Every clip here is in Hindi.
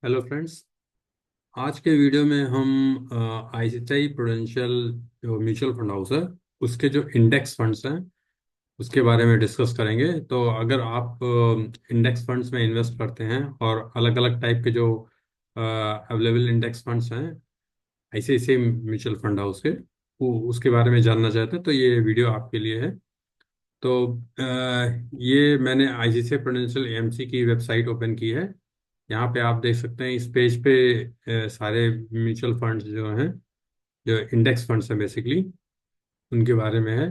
Hello friends. आज के वीडियो में हम आईसीआईसीआई प्रुडेंशियल जो म्यूचुअल फंड हाउस है उसके जो इंडेक्स फंड्स हैं उसके बारे में डिस्कस करेंगे। तो अगर आप इंडेक्स फंड्स में इन्वेस्ट करते हैं और अलग अलग टाइप के जो अवेलेबल इंडेक्स फंड्स हैं आईसीआईसीआई म्यूचुअल फंड हाउस के उसके बारे में जानना चाहते हैं तो ये वीडियो आपके लिए है। तो ये मैंने आईसीआईसीआई प्रुडेंशियल एएमसी की वेबसाइट ओपन की है। यहाँ पे आप देख सकते हैं इस पेज पे सारे म्यूचुअल फंड्स जो हैं जो इंडेक्स फंड्स हैं बेसिकली उनके बारे में है।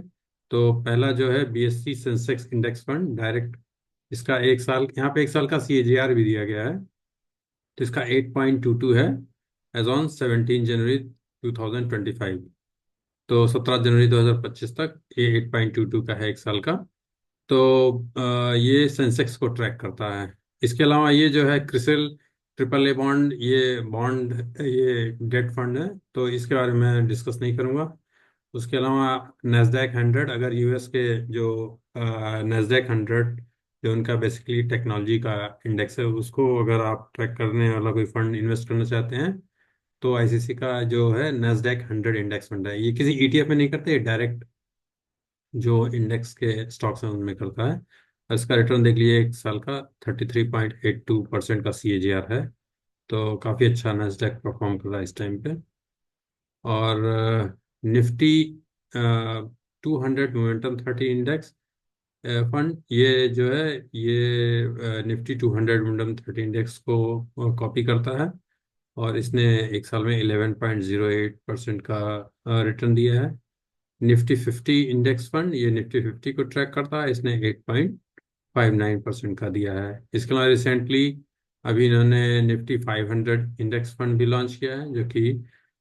तो पहला जो है BSc Sensex index fund direct, इसका एक साल यहाँ पे एक साल का सीएजीआर भी दिया गया है। तो इसका 8.22 है एज ऑन 17 जनवरी 2025। तो 17 जनवरी 2025 तक ये 8.22 का है एक साल का। तो ये सेंसेक्स को ट्रैक करता है। इसके अलावा ये जो है क्रिसिल ट्रिपल ए बॉन्ड, ये बॉन्ड ये डेट फंड है तो इसके बारे में डिस्कस नहीं करूंगा। उसके अलावा नेस्डैक 100, अगर यूएस के जो नेस्डैक 100 जो उनका बेसिकली टेक्नोलॉजी का इंडेक्स है उसको अगर आप ट्रैक करने वाला कोई फंड इन्वेस्ट करना चाहते हैं तो आईसीसी का जो है नेस्डैक 100 इंडेक्स फंड है। ये किसी ईटीएफ में नहीं करते, डायरेक्ट जो इंडेक्स के स्टॉक्स हैं उनमें करता है। और इसका रिटर्न देख लीजिए एक साल का 33.82% का सीएजीआर है। तो काफ़ी अच्छा नास्डैक परफॉर्म कर रहा है इस टाइम पे। और निफ्टी 200 मोमेंटम 30 इंडेक्स फंड, ये जो है ये निफ्टी 200 मोमेंटम 30 इंडेक्स को कॉपी करता है। और इसने एक साल में 11.08% का रिटर्न दिया है। निफ्टी 50 इंडेक्स फंड, ये निफ्टी 50 को ट्रैक करता है, इसने 8.59% का दिया है। इसके अलावा रिसेंटली अभी इन्होंने निफ्टी 500 इंडेक्स फंड भी लॉन्च किया है जो कि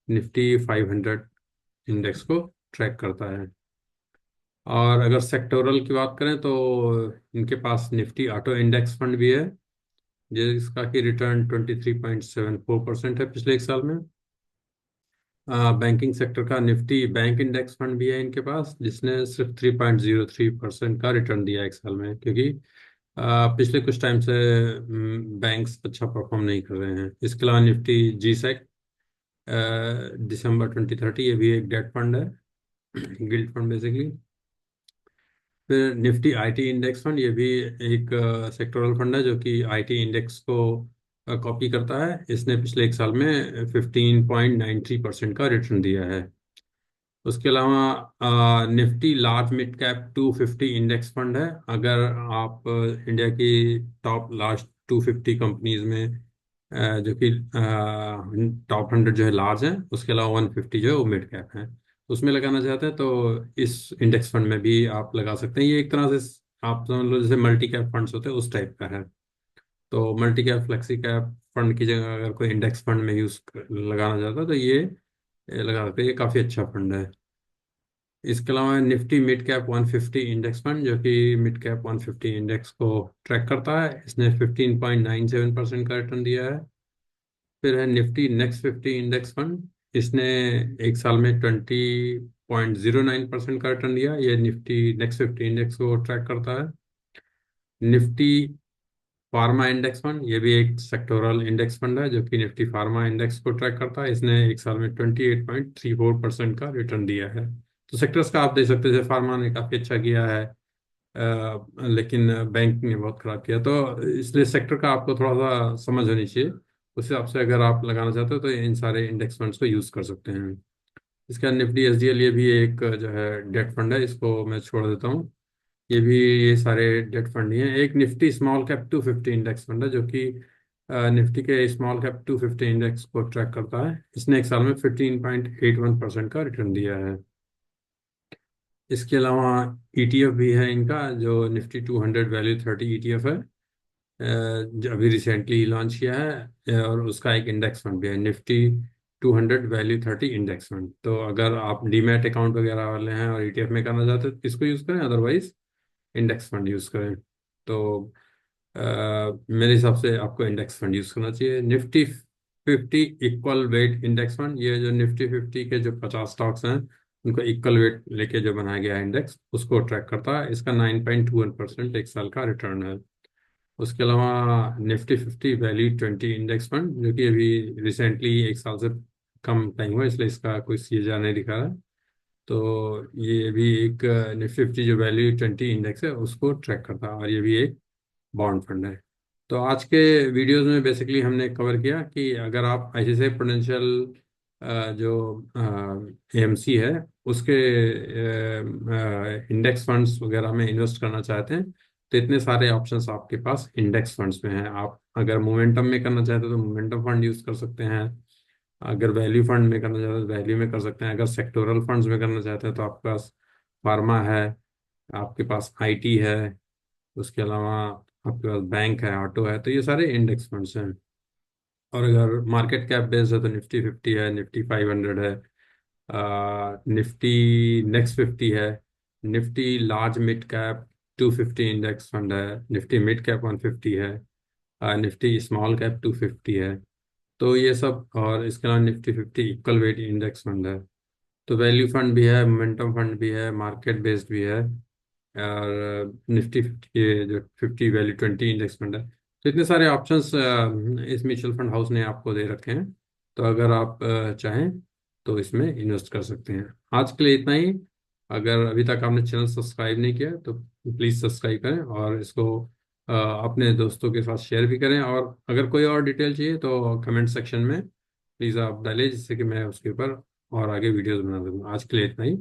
निफ्टी 500 इंडेक्स को ट्रैक करता है। और अगर सेक्टोरल की बात करें तो इनके पास निफ्टी ऑटो इंडेक्स फंड भी है जिसका कि रिटर्न 23.74% है पिछले एक साल में। बैंकिंग सेक्टर का निफ्टी बैंक इंडेक्स फंड भी है इनके पास जिसने सिर्फ 3.03% का रिटर्न दिया है एक साल में, क्योंकि पिछले कुछ टाइम से बैंक्स अच्छा परफॉर्म नहीं कर रहे हैं। इसके अलावा निफ्टी जी सेक December 2030, ये भी एक डेट फंड है गिल्ड फंड बेसिकली। फिर निफ्टी आईटी इंडेक्स फंड, ये भी एक सेक्टोरल फंड है जो कि आईटी इंडेक्स को कॉपी करता है। इसने पिछले एक साल में 15.93% का रिटर्न दिया है। उसके अलावा Nifty large mid cap 250 index fund है। अगर आप इंडिया की टॉप लास्ट 250 कंपनीज में जो कि टॉप 100 जो है लार्ज है, उसके अलावा 150 जो है वो मिड कैप है, उसमें लगाना चाहते हैं तो इस इंडेक्स फंड में भी आप लगा सकते हैं। ये एक तरह से आप समझ लो जैसे मल्टी कैप फंड्स होते हैं उस टाइप का है। तो multi cap flexi cap fund की जगह अगर कोई इंडेक्स फंड में लगाना चाहता है तो ये लगा सकते हैं। ये काफ़ी अच्छा फंड है। इसके अलावा Nifty mid cap 150 index fund जो कि मिड कैप 150 इंडेक्स को ट्रैक करता है, इसने 15.97% का रिटर्न दिया है। फिर है निफ्टी नेक्स्ट 50 इंडेक्स फंड, इसने एक साल में 20.09% का रिटर्न दिया। ये निफ्टी नेक्स्ट 50 इंडेक्स को ट्रैक करता है। निफ्टी फार्मा इंडेक्स फंड, ये भी एक सेक्टोरल इंडेक्स फंड है जो कि निफ्टी फार्मा इंडेक्स को ट्रैक करता है। इसने एक साल में 28.34% का रिटर्न दिया है। तो सेक्टर्स का आप देख सकते हैं जैसे फार्मा ने काफ़ी अच्छा किया है, लेकिन बैंक ने बहुत खराब किया। तो इसलिए सेक्टर का आपको थोड़ा सा समझ होनी चाहिए। उस हिसाब से अगर आप लगाना चाहते हो तो इन सारे इंडेक्स फंड्स को यूज़ कर सकते हैं। इसके बाद निफ्टी एसडीएल, ये भी एक जो है डेट फंड है, इसको मैं छोड़ देता हूँ। ये सारे डेट फंड ही हैं। एक Nifty small cap 250 index fund है जो कि निफ्टी के स्मॉल कैप 250 इंडेक्स को ट्रैक करता है। इसने एक साल में 15.81% का रिटर्न दिया है। इसके अलावा ईटीएफ भी है इनका जो निफ्टी 200 वैल्यू 30 ईटीएफ है, जो अभी रिसेंटली लॉन्च किया है। और उसका एक इंडेक्स फंड भी है निफ्टी 200 वैल्यू 30 इंडेक्स फंड। तो अगर आप डीमैट अकाउंट वगैरह वाले हैं और ईटीएफ में करना चाहते हैं तो इसको यूज़ करें, अदरवाइज इंडेक्स फंड यूज़ करें। तो मेरे हिसाब से आपको इंडेक्स फंड यूज़ करना चाहिए। Nifty 50 equal weight index fund, ये जो निफ्टी 50 के जो 50 स्टॉक्स हैं उनको इक्वल वेट लेके जो बनाया गया है इंडेक्स, उसको ट्रैक करता है। इसका 9.21% एक साल का रिटर्न है। उसके अलावा निफ्टी 50 वैल्यू 20 इंडेक्स फंड, जो कि अभी रिसेंटली 1 साल से कम टाइम हुआ, इसलिए इसका कोई सीएजआर नहीं दिखा रहा है। तो ये भी एक निफ्टी 50 जो वैल्यू 20 इंडेक्स है उसको ट्रैक करता है, और ये भी एक बॉन्ड फंड है। तो आज के वीडियोस में बेसिकली हमने कवर किया कि अगर आप ICICI प्रुडेंशियल जो AMC है उसके इंडेक्स फंड्स वगैरह में इन्वेस्ट करना चाहते हैं, तो इतने सारे ऑप्शंस आपके पास इंडेक्स फंड्स में हैं। आप अगर मोमेंटम में करना चाहते हो तो मोमेंटम फंड यूज कर सकते हैं। अगर वैल्यू फंड में करना चाहते हैं तो वैल्यू में कर सकते हैं। अगर सेक्टोरल फंड्स में करना चाहते हैं तो आपके पास फार्मा है, आपके पास IT है, उसके अलावा आपके पास बैंक है, ऑटो है। तो ये सारे इंडेक्स फंड्स हैं। और अगर मार्केट कैप बेस्ड है तो निफ्टी 50 है, निफ्टी 500 है, निफ्टी नेक्स्ट 50 है, Nifty large mid cap 250 index fund है, निफ्टी मिड कैप 150 है, निफ्टी स्मॉल कैप 250 है। तो ये सब, और इसके अलावा Nifty 50 equal weight index fund है। तो वैल्यू फंड भी है, मोमेंटम फंड भी है, मार्केट बेस्ड भी है, और निफ्टी 50 ये जो 50 वैल्यू 20 इंडेक्स फंड है। तो इतने सारे ऑप्शंस इस म्यूचुअल फंड हाउस ने आपको दे रखे हैं। तो अगर आप चाहें तो इसमें इन्वेस्ट कर सकते हैं। आज के लिए इतना ही। अगर अभी तक आपने चैनल सब्सक्राइब नहीं किया तो प्लीज़ सब्सक्राइब करें, और इसको अपने दोस्तों के साथ शेयर भी करें। और अगर कोई और डिटेल चाहिए तो कमेंट सेक्शन में प्लीज़ आप डालें, जिससे कि मैं उसके ऊपर और आगे वीडियोस बना दूँ। आज के लिए इतना ही।